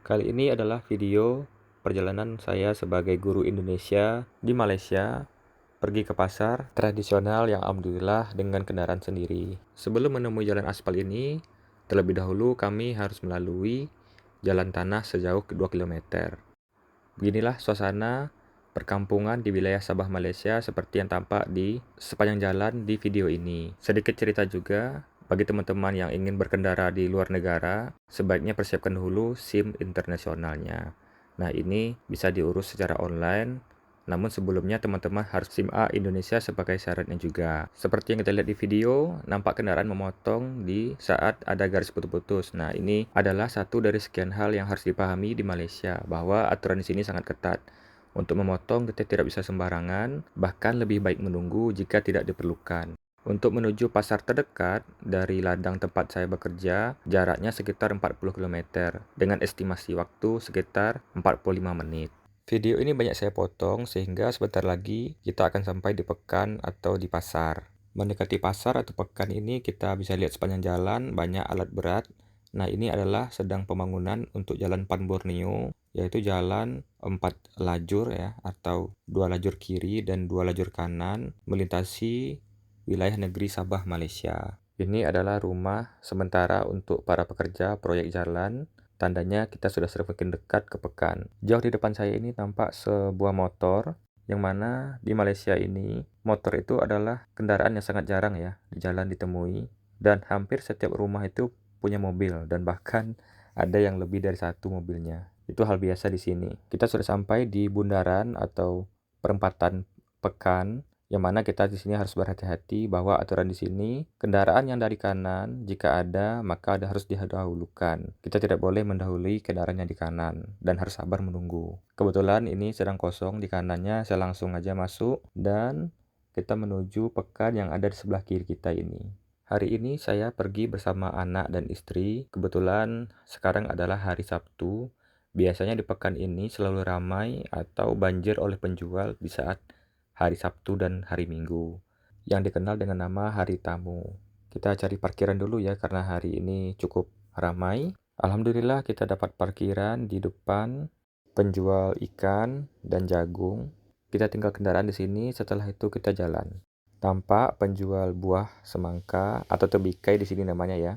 Kali ini adalah video perjalanan saya sebagai guru Indonesia di Malaysia, pergi ke pasar tradisional yang alhamdulillah dengan kendaraan sendiri. Sebelum menemui jalan aspal ini, terlebih dahulu kami harus melalui jalan tanah sejauh 2 km. Beginilah suasana perkampungan di wilayah Sabah, Malaysia seperti yang tampak di sepanjang jalan di video ini. Sedikit cerita juga, bagi teman-teman yang ingin berkendara di luar negara, sebaiknya persiapkan dulu SIM internasionalnya. Nah, ini bisa diurus secara online, namun sebelumnya teman-teman harus SIM A Indonesia sebagai syaratnya juga. Seperti yang kita lihat di video, nampak kendaraan memotong di saat ada garis putus-putus. Nah, ini adalah satu dari sekian hal yang harus dipahami di Malaysia, bahwa aturan di sini sangat ketat. Untuk memotong kita tidak bisa sembarangan, bahkan lebih baik menunggu jika tidak diperlukan. Untuk menuju pasar terdekat dari ladang tempat saya bekerja, jaraknya sekitar 40 km, dengan estimasi waktu sekitar 45 menit. Video ini banyak saya potong sehingga sebentar lagi kita akan sampai di pekan atau di pasar. Mendekati pasar atau pekan ini kita bisa lihat sepanjang jalan banyak alat berat. Nah, ini adalah sedang pembangunan untuk jalan Pan Borneo, yaitu jalan 4 lajur ya, atau 2 lajur kiri dan 2 lajur kanan melintasi wilayah negeri Sabah, Malaysia. Ini adalah rumah sementara untuk para pekerja proyek jalan. Tandanya kita sudah semakin dekat ke pekan. Jauh di depan saya ini tampak sebuah motor, yang mana di Malaysia ini motor itu adalah kendaraan yang sangat jarang ya di jalan ditemui, dan hampir setiap rumah itu punya mobil, dan bahkan ada yang lebih dari satu mobilnya. Itu hal biasa di sini. Kita sudah sampai di bundaran atau perempatan pekan, yang mana kita di sini harus berhati-hati bahwa aturan di sini kendaraan yang dari kanan jika ada maka harus didahulukan. Kita tidak boleh mendahului kendaraan yang di kanan dan harus sabar menunggu. Kebetulan ini sedang kosong di kanannya, saya langsung aja masuk dan kita menuju pekan yang ada di sebelah kiri kita ini. Hari ini saya pergi bersama anak dan istri. Kebetulan sekarang adalah hari Sabtu. Biasanya di pekan ini selalu ramai atau banjir oleh penjual di saat hari Sabtu dan hari Minggu, yang dikenal dengan nama hari tamu. Kita cari parkiran dulu ya, karena hari ini cukup ramai. Alhamdulillah kita dapat parkiran di depan penjual ikan dan jagung. Kita tinggal kendaraan di sini, setelah itu kita jalan. Tampak penjual buah semangka atau tebikai di sini namanya ya,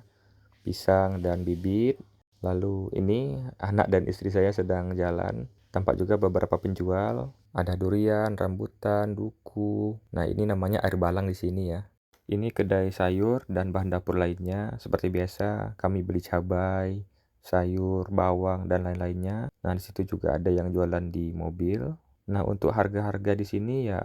pisang dan bibit. Lalu ini anak dan istri saya sedang jalan. Tampak juga beberapa penjual, ada durian, rambutan, duku. Nah, ini namanya air balang di sini ya. Ini kedai sayur dan bahan dapur lainnya. Seperti biasa, kami beli cabai, sayur, bawang, dan lain-lainnya. Nah, di situ juga ada yang jualan di mobil. Nah, untuk harga-harga di sini ya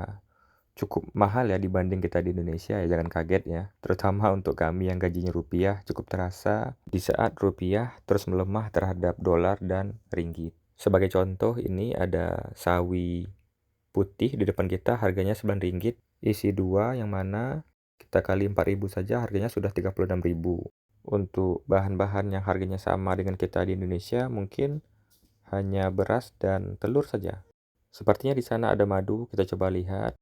cukup mahal ya dibanding kita di Indonesia ya, jangan kaget ya. Terutama untuk kami yang gajinya rupiah cukup terasa di saat rupiah terus melemah terhadap dolar dan ringgit. Sebagai contoh, ini ada sawi putih di depan kita, harganya 9 ringgit, isi 2, yang mana kita kali 4.000 saja harganya sudah 36.000. Untuk bahan-bahan yang harganya sama dengan kita di Indonesia, mungkin hanya beras dan telur saja. Sepertinya di sana ada madu, kita coba lihat.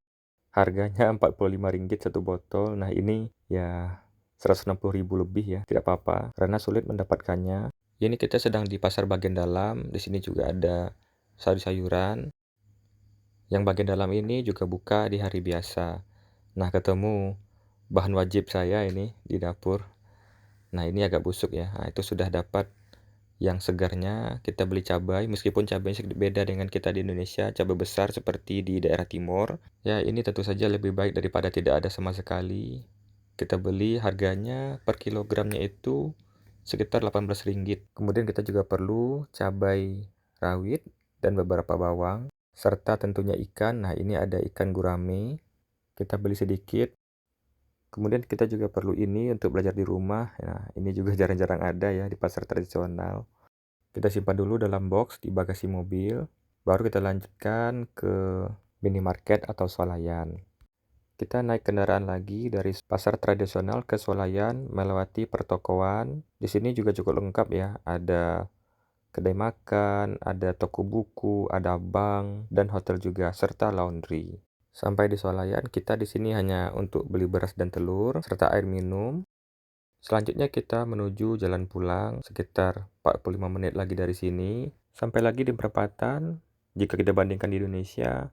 Harganya 45 ringgit satu botol. Nah, ini ya 160.000 lebih ya, tidak apa-apa karena sulit mendapatkannya. Ini kita sedang di pasar bagian dalam. Di sini juga ada sayur-sayuran. Yang bagian dalam ini juga buka di hari biasa. Nah, ketemu bahan wajib saya ini di dapur. Nah, ini agak busuk ya. Nah, itu sudah dapat yang segarnya. Kita beli cabai, meskipun cabainya sedikit beda dengan kita di Indonesia, cabai besar seperti di daerah timur. Ya, ini tentu saja lebih baik daripada tidak ada sama sekali. Kita beli, harganya per kilogramnya itu sekitar 18 ringgit. Kemudian kita juga perlu cabai rawit dan beberapa bawang, serta tentunya ikan. Nah, ini ada ikan gurame. Kita beli sedikit. Kemudian kita juga perlu ini untuk belajar di rumah. Nah, ini juga jarang-jarang ada ya di pasar tradisional. Kita simpan dulu dalam box di bagasi mobil. Baru kita lanjutkan ke minimarket atau swalayan. Kita naik kendaraan lagi dari pasar tradisional ke swalayan melewati pertokoan. Di sini juga cukup lengkap ya. Ada kedai makan, ada toko buku, ada bank, dan hotel juga, serta laundry. Sampai di swalayan, kita di sini hanya untuk beli beras dan telur, serta air minum. Selanjutnya kita menuju jalan pulang sekitar 45 menit lagi dari sini. Sampai lagi di perempatan, jika kita bandingkan di Indonesia,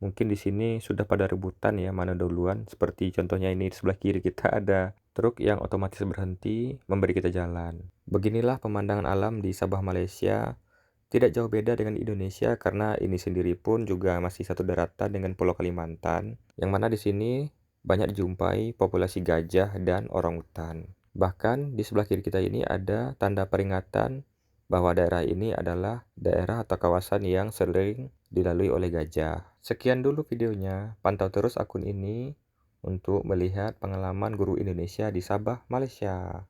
mungkin di sini sudah pada rebutan ya mana duluan. Seperti contohnya ini di sebelah kiri kita ada truk yang otomatis berhenti memberi kita jalan. Beginilah pemandangan alam di Sabah, Malaysia. Tidak jauh beda dengan Indonesia karena ini sendiri pun juga masih satu daratan dengan Pulau Kalimantan, yang mana di sini banyak dijumpai populasi gajah dan orangutan. Bahkan di sebelah kiri kita ini ada tanda peringatan bahwa daerah ini adalah daerah atau kawasan yang sering dilalui oleh gajah. Sekian dulu videonya, pantau terus akun ini untuk melihat pengalaman guru Indonesia di Sabah, Malaysia.